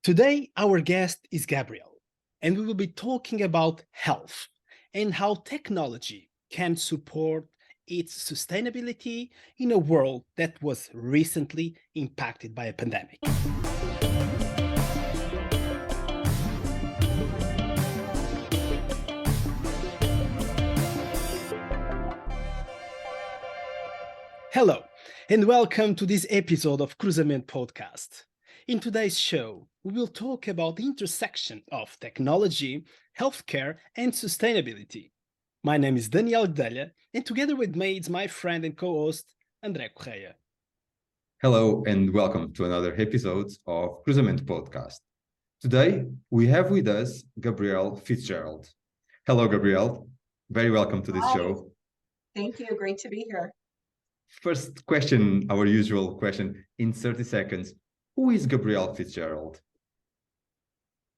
Today, our guest is Gabrielle, and we will be talking about health and how technology can support its sustainability in a world that was recently impacted by a pandemic. Hello, and welcome to this episode of CRUZAMENTO Podcast. In today's show, we will talk about the intersection of technology, healthcare, and sustainability. My name is Daniel Guedelha, and together with me is my friend and co-host, André Correia. Hello, and welcome to another episode of CRUZAMENTO Podcast. Today, we have with us Gabrielle Fitzgerald. Hello, Gabrielle. Very welcome to this show. Thank you. Great to be here. First question, our usual question, in 30 seconds. Who is Gabrielle Fitzgerald?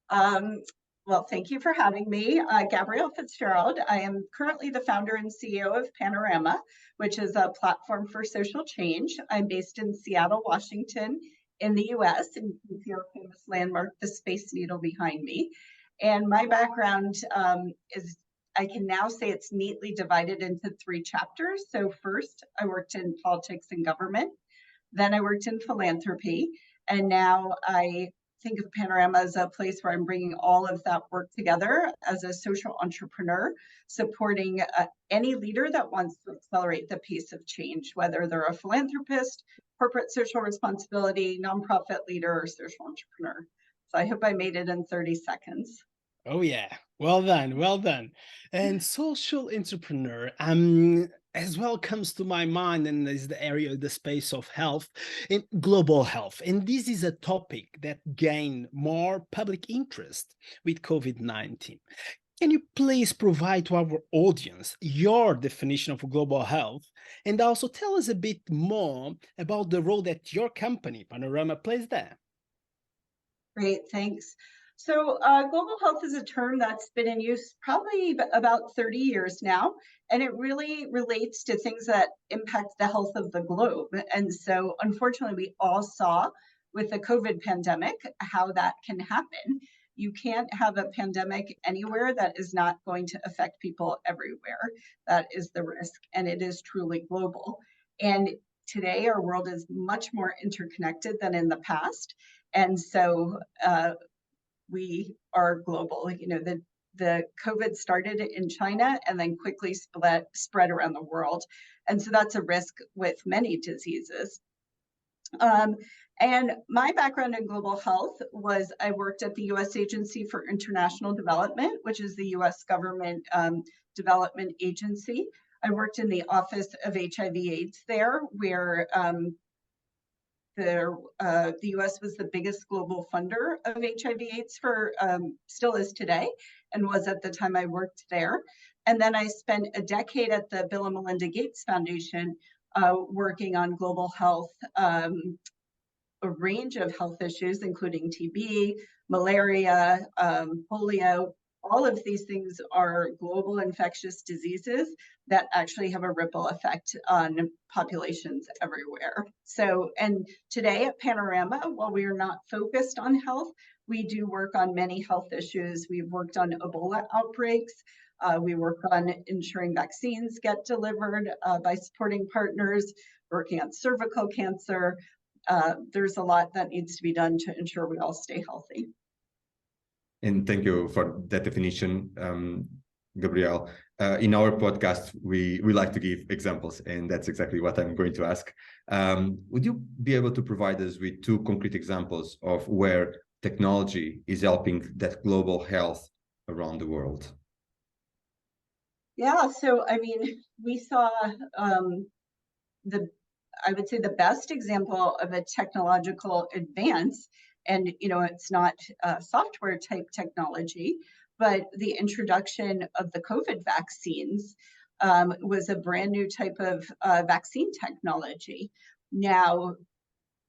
Well, thank you for having me. Gabrielle Fitzgerald. I am currently the founder and CEO of Panorama, which is a platform for social change. I'm based in Seattle, Washington, in the US, and you can see our famous landmark, the Space Needle, behind me. And my background is, I can now say it's neatly divided into 3 chapters. So first, I worked in politics and government. Then I worked in philanthropy. And now I think of Panorama as a place where I'm bringing all of that work together as a social entrepreneur, supporting any leader that wants to accelerate the pace of change, whether they're a philanthropist, corporate social responsibility, nonprofit leader, or social entrepreneur. So I hope I made it in 30 seconds. Oh yeah, well done, well done. And social entrepreneur, as well comes to my mind, and is the area, the space of health and global health. And this is a topic that gained more public interest with COVID-19. Can you please provide to our audience your definition of global health, and also tell us a bit more about the role that your company, Panorama, plays there? Great, thanks. So global health is a term that's been in use probably about 30 years now, and it really relates to things that impact the health of the globe. And so unfortunately, we all saw with the COVID pandemic how that can happen. You can't have a pandemic anywhere that is not going to affect people everywhere. That is the risk, and it is truly global. And today, our world is much more interconnected than in the past. And so we are global. You know, the COVID started in China and then quickly spread around the world. And so that's a risk with many diseases. And my background in global health was I worked at the U.S. Agency for International Development, which is the U.S. government development agency. I worked in the Office of HIV/AIDS there, where the U.S. was the biggest global funder of HIV/AIDS for, still is today, and was at the time I worked there. And then I spent a decade at the Bill and Melinda Gates Foundation working on global health, a range of health issues, including TB, malaria, polio. All of these things are global infectious diseases that actually have a ripple effect on populations everywhere. So, and today at Panorama, while we are not focused on health, we do work on many health issues. We've worked on Ebola outbreaks. We work on ensuring vaccines get delivered by supporting partners, working on cervical cancer. There's a lot that needs to be done to ensure we all stay healthy. And thank you for that definition, Gabrielle. In our podcast, we like to give examples, and that's exactly what I'm going to ask. Would you be able to provide us with 2 concrete examples of where technology is helping that global health around the world? Yeah, so I mean, we saw I would say the best example of a technological advance, and you know, it's not software type technology, but the introduction of the COVID vaccines was a brand new type of vaccine technology. Now,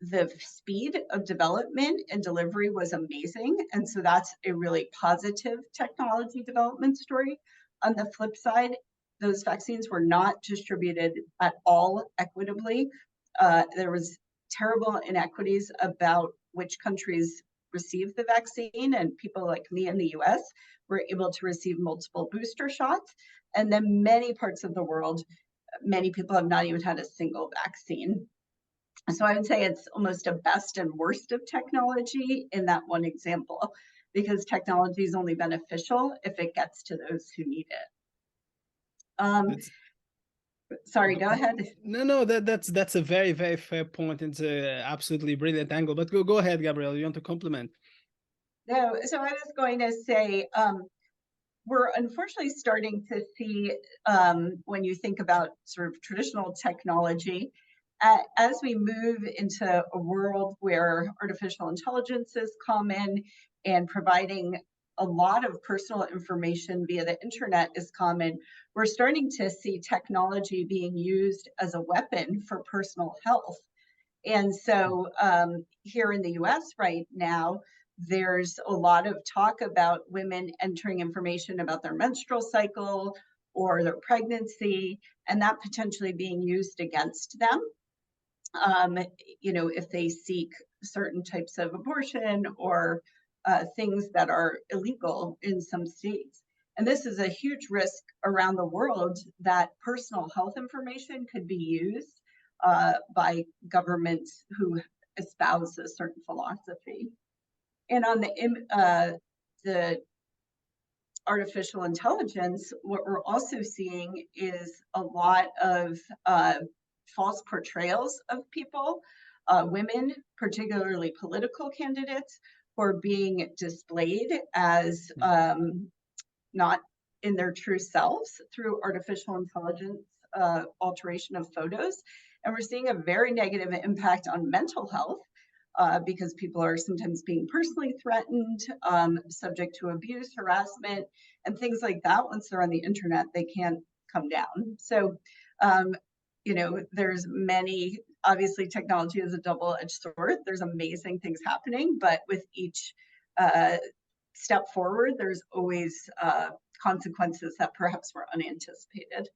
the speed of development and delivery was amazing, and so that's a really positive technology development story. On the flip side, those vaccines were not distributed at all equitably. There was terrible inequities about which countries receive the vaccine, and people like me in the US were able to receive multiple booster shots. And then many parts of the world, many people have not even had a single vaccine. So I would say it's almost a best and worst of technology in that one example, because technology is only beneficial if it gets to those who need it. Sorry, go ahead. No, that's a very, very fair point. It's a absolutely brilliant angle. But go ahead, Gabrielle. You want to compliment? No, so I was going to say, we're unfortunately starting to see, when you think about sort of traditional technology, as we move into a world where artificial intelligence is common and providing a lot of personal information via the internet is common, we're starting to see technology being used as a weapon for personal health. And so here in the US right now, there's a lot of talk about women entering information about their menstrual cycle or their pregnancy, and that potentially being used against them. If they seek certain types of abortion or things that are illegal in some states. And this is a huge risk around the world that personal health information could be used by governments who espouse a certain philosophy. And on the artificial intelligence, what we're also seeing is a lot of false portrayals of people, women, particularly political candidates, who are being displayed as not in their true selves through artificial intelligence alteration of photos. And we're seeing a very negative impact on mental health because people are sometimes being personally threatened, subject to abuse, harassment, and things like that. Once they're on the internet, they can't come down. So, there's many, obviously technology is a double-edged sword. There's amazing things happening, but with each step forward, there's always consequences that perhaps were unanticipated.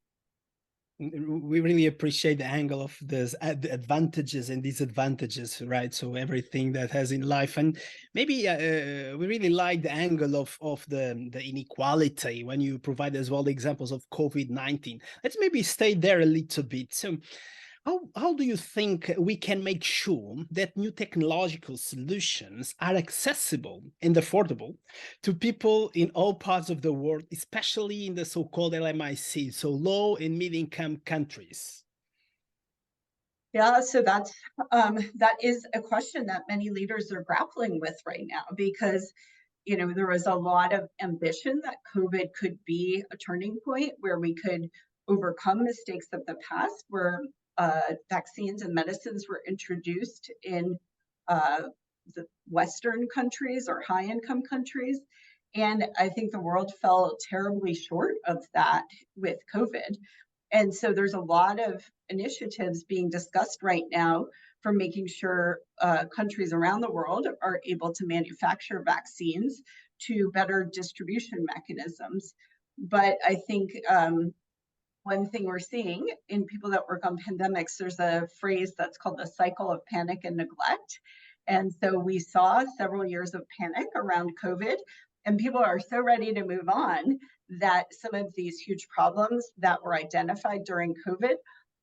We really appreciate the angle of the advantages and disadvantages, right? So everything that has in life, and maybe we really like the angle of the inequality when you provide as well the examples of COVID-19. Let's maybe stay there a little bit. So how do you think we can make sure that new technological solutions are accessible and affordable to people in all parts of the world, especially in the so-called LMIC, so low and mid-income countries? Yeah, so that is a question that many leaders are grappling with right now, because there was a lot of ambition that COVID could be a turning point where we could overcome mistakes of the past, where vaccines and medicines were introduced in the Western countries or high-income countries. And I think the world fell terribly short of that with COVID. And so there's a lot of initiatives being discussed right now for making sure countries around the world are able to manufacture vaccines to better distribution mechanisms. But I think one thing we're seeing in people that work on pandemics, there's a phrase that's called the cycle of panic and neglect. And so we saw several years of panic around COVID, and people are so ready to move on that some of these huge problems that were identified during COVID,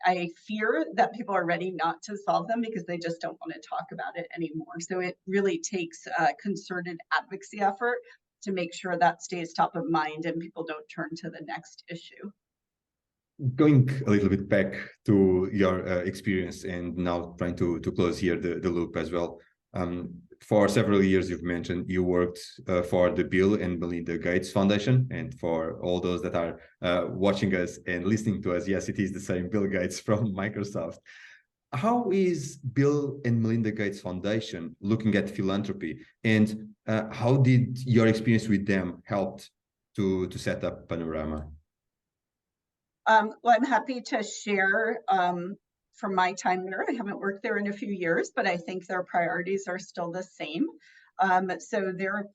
I fear that people are ready not to solve them because they just don't want to talk about it anymore. So it really takes a concerted advocacy effort to make sure that stays top of mind and people don't turn to the next issue. Going a little bit back to your experience and now trying to close here the loop as well. For several years, you've mentioned you worked for the Bill and Melinda Gates Foundation. And for all those that are watching us and listening to us, yes, it is the same Bill Gates from Microsoft. How is Bill and Melinda Gates Foundation looking at philanthropy? And how did your experience with them help to set up Panorama? Well, I'm happy to share from my time there. I haven't worked there in a few years, but I think their priorities are still the same. So their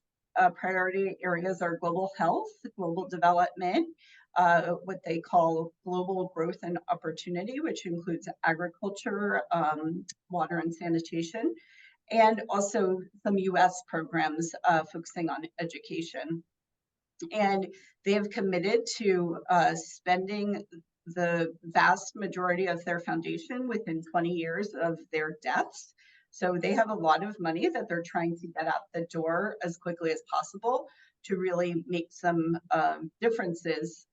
priority areas are global health, global development, what they call global growth and opportunity, which includes agriculture, water and sanitation, and also some US programs focusing on education. And they have committed to spending the vast majority of their foundation within 20 years of their deaths. So they have a lot of money that they're trying to get out the door as quickly as possible to really make some differences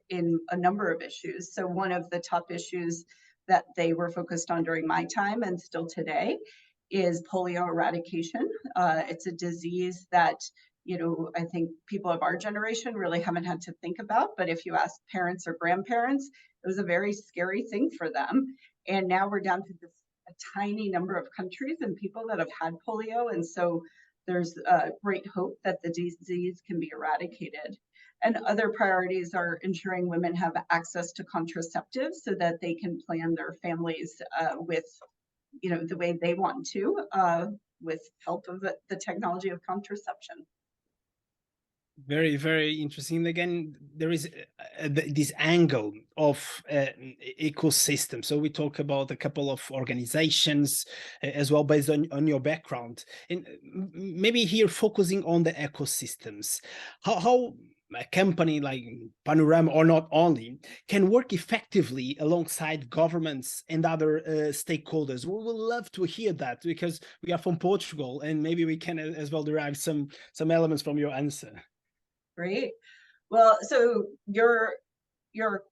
in a number of issues. So one of the top issues that they were focused on during my time and still today is polio eradication. It's a disease that, you know, I think people of our generation really haven't had to think about, but if you ask parents or grandparents, it was a very scary thing for them. And now we're down to a tiny number of countries and people that have had polio. And so there's great hope that the disease can be eradicated. And other priorities are ensuring women have access to contraceptives so that they can plan their families with, you know, the way they want to, with help of the technology of contraception. Very, very interesting. Again, there is this angle of ecosystem. So we talk about a couple of organizations as well, based on your background. And maybe here focusing on the ecosystems, how a company like Panorama, or not only, can work effectively alongside governments and other stakeholders. We would love to hear that, because we are from Portugal, and maybe we can as well derive some elements from your answer. Great. Well, so your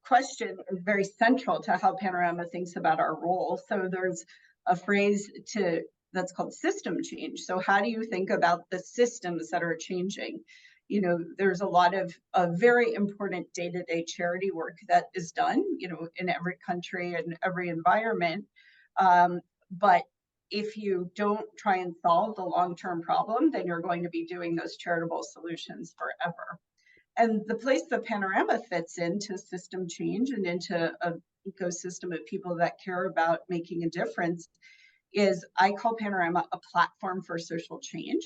question is very central to how Panorama thinks about our role. So there's a phrase that's called system change. So how do you think about the systems that are changing? You know, there's a lot of very important day-to-day charity work that is done, you know, in every country and every environment. But if you don't try and solve the long-term problem, then you're going to be doing those charitable solutions forever. And the place that Panorama fits into system change and into an ecosystem of people that care about making a difference is, I call Panorama a platform for social change.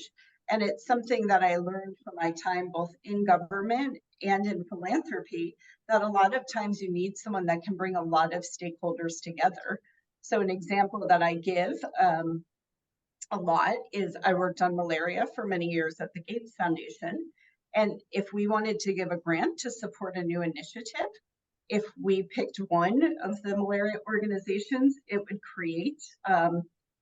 And it's something that I learned from my time both in government and in philanthropy, that a lot of times you need someone that can bring a lot of stakeholders together. So an example that I give a lot is, I worked on malaria for many years at the Gates Foundation. And if we wanted to give a grant to support a new initiative, if we picked one of the malaria organizations, it would create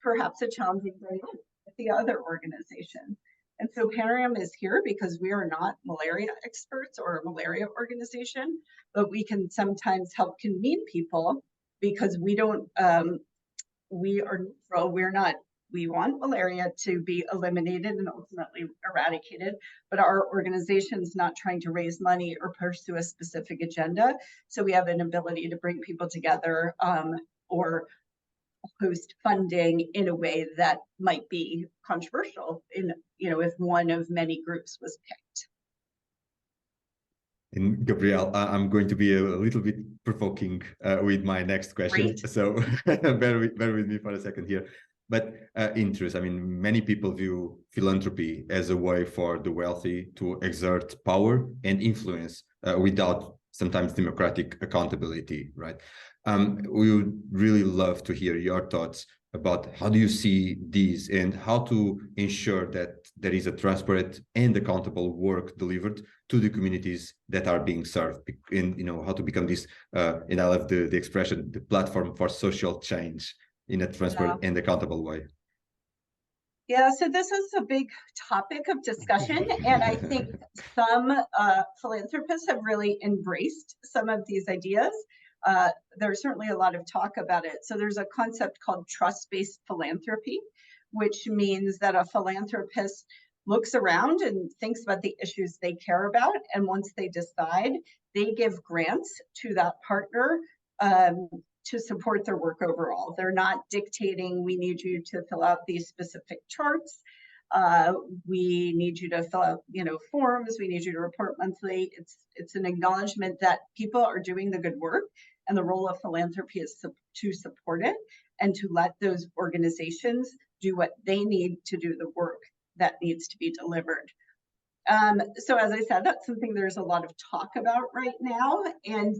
perhaps a challenging dynamic with the other organization. And so Panorama is here because we are not malaria experts or a malaria organization, but we can sometimes help convene people, because we don't, we are neutral, we want malaria to be eliminated and ultimately eradicated, but our organization's not trying to raise money or pursue a specific agenda. So we have an ability to bring people together or host funding in a way that might be controversial, in, you know, if one of many groups was picked. And Gabrielle, I'm going to be a little bit provoking with my next question. Great. So bear with me for a second here. But interest, I mean, many people view philanthropy as a way for the wealthy to exert power and influence without sometimes democratic accountability, right? We would really love to hear your thoughts about how do you see these and how to ensure that there is a transparent and accountable work delivered to the communities that are being served, and, you know, how to become this, and I love the expression, the platform for social change in a transparent and accountable way. Yeah, so this is a big topic of discussion, and I think some philanthropists have really embraced some of these ideas. There's certainly a lot of talk about it. So there's a concept called trust-based philanthropy, which means that a philanthropist looks around and thinks about the issues they care about, and once they decide, they give grants to that partner to support their work overall. They're not dictating, we need you to fill out these specific charts. We need you to fill out, you know, forms. We need you to report monthly. It's an acknowledgement that people are doing the good work, and the role of philanthropy is to support it and to let those organizations do what they need to do the work that needs to be delivered. So as I said, that's something there's a lot of talk about right now, and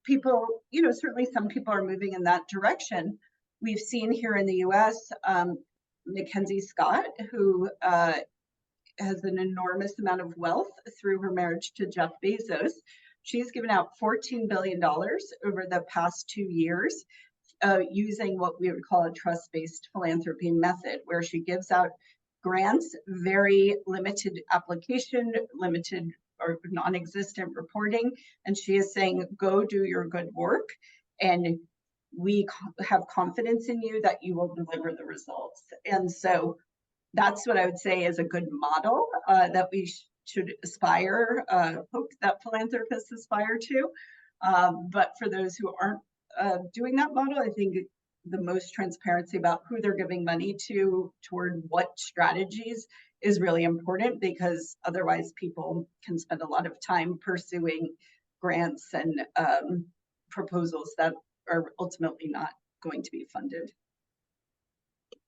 people, you know, certainly some people are moving in that direction. We've seen here in the US, Mackenzie Scott, who has an enormous amount of wealth through her marriage to Jeff Bezos. She's given out $14 billion over the past 2 years using what we would call a trust-based philanthropy method, where she gives out grants, very limited application, limited or non-existent reporting, and she is saying, go do your good work, and we have confidence in you that you will deliver the results. And so that's what I would say is a good model that we should aspire, hope that philanthropists aspire to. But for those who aren't doing that model, I think the most transparency about who they're giving money to toward what strategies is really important, because otherwise people can spend a lot of time pursuing grants and proposals that are ultimately not going to be funded.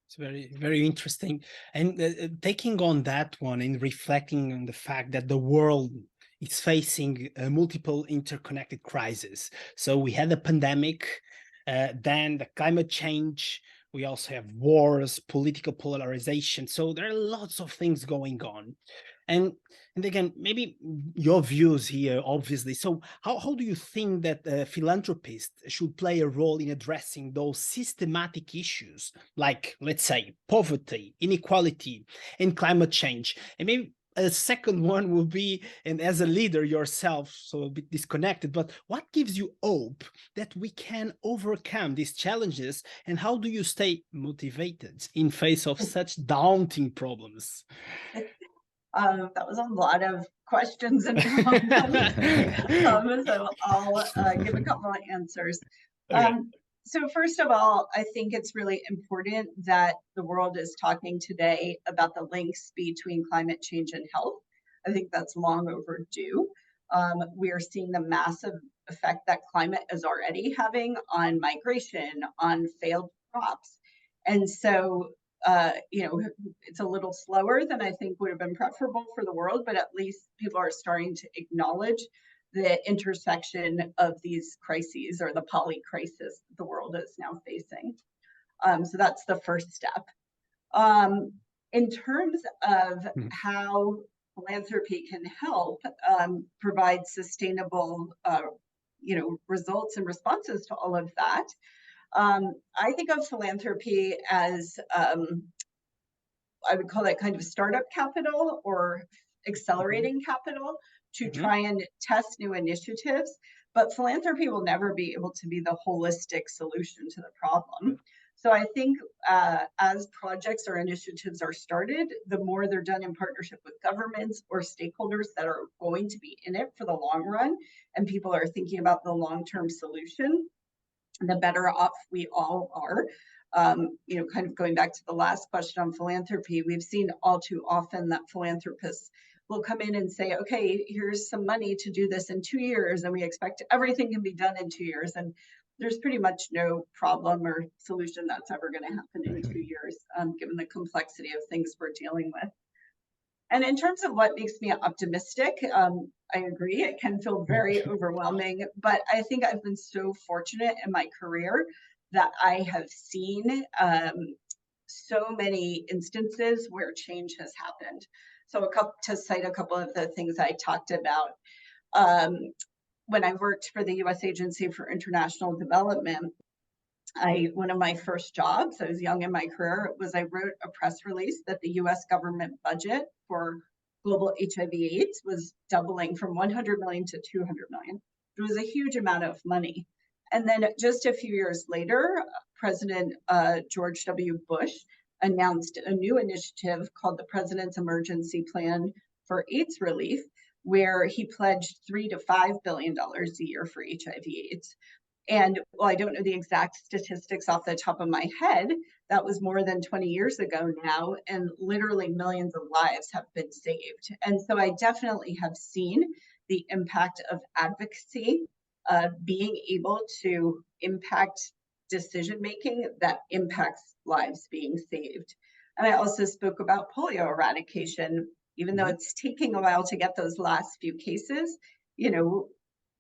It's very, very interesting. And taking on that one and reflecting on the fact that the world is facing multiple interconnected crises. So we had the pandemic, then the climate change, we also have wars, political polarization. So there are lots of things going on. And again, maybe your views here, obviously. So how do you think that philanthropists should play a role in addressing those systematic issues, like, let's say, poverty, inequality, and climate change? And maybe a second one will be, and as a leader yourself, so a bit disconnected, but what gives you hope that we can overcome these challenges, and how do you stay motivated in face of such daunting problems? That was a lot of questions and so I'll give a couple of answers. Okay. So first of all, I think it's really important that the world is talking today about the links between climate change and health. I think that's long overdue. We are seeing the massive effect that climate is already having on migration, on failed crops. And so it's a little slower than I think would have been preferable for the world, but at least people are starting to acknowledge the intersection of these crises, or the poly-crisis the world is now facing. So that's the first step. In terms of how philanthropy can help provide sustainable results and responses to all of that, I think of philanthropy as, I would call it kind of startup capital or accelerating capital to try and test new initiatives. But philanthropy will never be able to be the holistic solution to the problem. So I think as projects or initiatives are started, the more they're done in partnership with governments or stakeholders that are going to be in it for the long run, and people are thinking about the long-term solution, the better off we all are. Kind of going back to the last question on philanthropy, we've seen all too often that philanthropists will come in and say, okay, here's some money to do this in 2 years, and we expect everything can be done in 2 years. And there's pretty much no problem or solution that's ever going to happen in 2 years, given the complexity of things we're dealing with. And in terms of what makes me optimistic, I agree, it can feel very overwhelming, but I think I've been so fortunate in my career that I have seen so many instances where change has happened. So to cite a couple of the things I talked about, when I worked for the U.S. Agency for International Development, one of my first jobs, I was young in my career, was I wrote a press release that the U.S. government budget for global HIV/AIDS was doubling from 100 million to 200 million. It was a huge amount of money. And then just a few years later, President George W. Bush announced a new initiative called the President's Emergency Plan for AIDS Relief, where he pledged $3 to $5 billion a year for HIV/AIDS. And while I don't know the exact statistics off the top of my head, that was more than 20 years ago now, and literally millions of lives have been saved. And so I definitely have seen the impact of advocacy, being able to impact decision-making that impacts lives being saved. And I also spoke about polio eradication, even though it's taking a while to get those last few cases,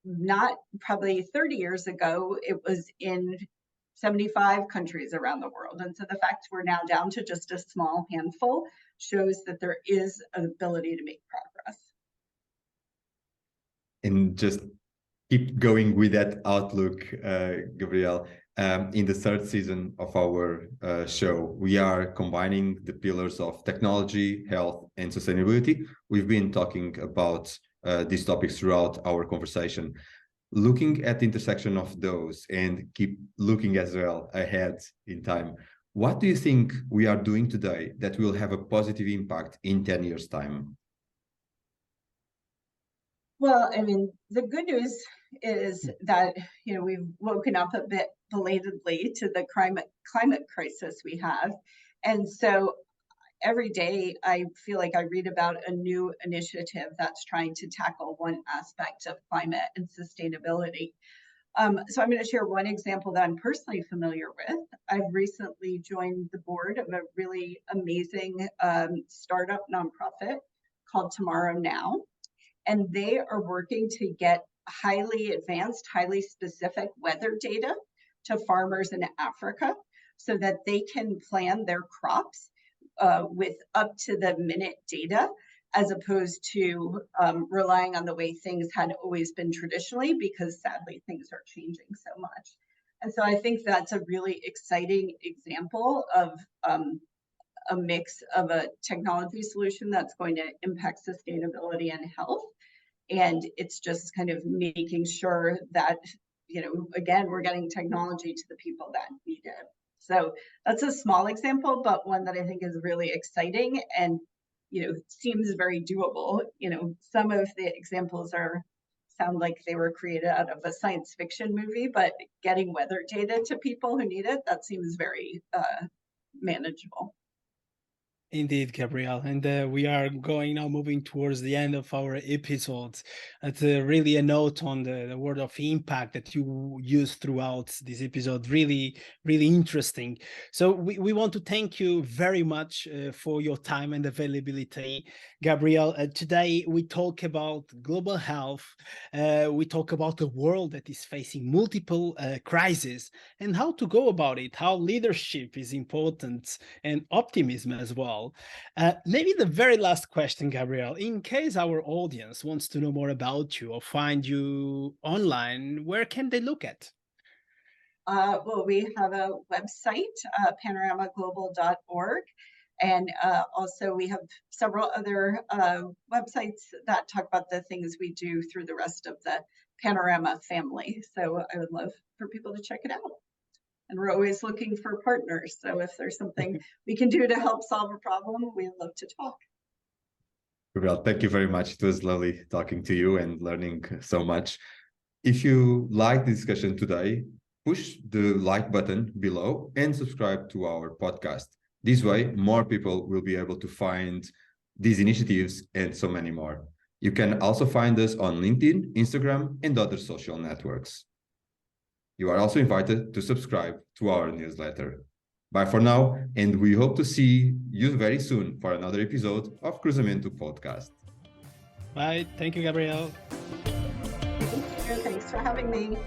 not probably 30 years ago, it was in 75 countries around the world. And so the fact we're now down to just a small handful shows that there is an ability to make progress. And just keep going with that outlook, Gabrielle. In the third season of our show, we are combining the pillars of technology, health, and sustainability. We've been talking about these topics throughout our conversation. Looking at the intersection of those and keep looking as well ahead in time, what do you think we are doing today that will have a positive impact in 10 years' time? Well, I mean, the good news is that, we've woken up a bit belatedly to the climate crisis we have. And so every day I feel like I read about a new initiative that's trying to tackle one aspect of climate and sustainability. So I'm going to share one example that I'm personally familiar with. I've recently joined the board of a really amazing startup nonprofit called Tomorrow Now. And they are working to get highly advanced, highly specific weather data to farmers in Africa so that they can plan their crops with up to the minute data, as opposed to relying on the way things had always been traditionally, because sadly things are changing so much. And so I think that's a really exciting example of a mix of a technology solution that's going to impact sustainability and health. And it's just kind of making sure that, again, we're getting technology to the people that need it. So that's a small example, but one that I think is really exciting and, seems very doable. Some of the examples sound like they were created out of a science fiction movie, but getting weather data to people who need it, that seems very manageable. Indeed, Gabrielle, and we are moving towards the end of our episodes. It's really a note on the word of impact that you use throughout this episode. Really, really interesting. So we want to thank you very much for your time and availability, Gabrielle. Today we talk about global health. We talk about a world that is facing multiple crises and how to go about it, how leadership is important and optimism as well. Maybe the very last question, Gabrielle, in case our audience wants to know more about you or find you online, where can they look at? Well, we have a website, panoramaglobal.org. And also we have several other websites that talk about the things we do through the rest of the Panorama family. So I would love for people to check it out. And we're always looking for partners. So if there's something we can do to help solve a problem, we'd love to talk. Gabrielle, thank you very much. It was lovely talking to you and learning so much. If you like the discussion today, push the like button below and subscribe to our podcast. This way, more people will be able to find these initiatives and so many more. You can also find us on LinkedIn, Instagram, and other social networks. You are also invited to subscribe to our newsletter. Bye for now, and we hope to see you very soon for another episode of CRUZAMENTO Podcast. Bye. Thank you, Gabrielle. Thanks for having me.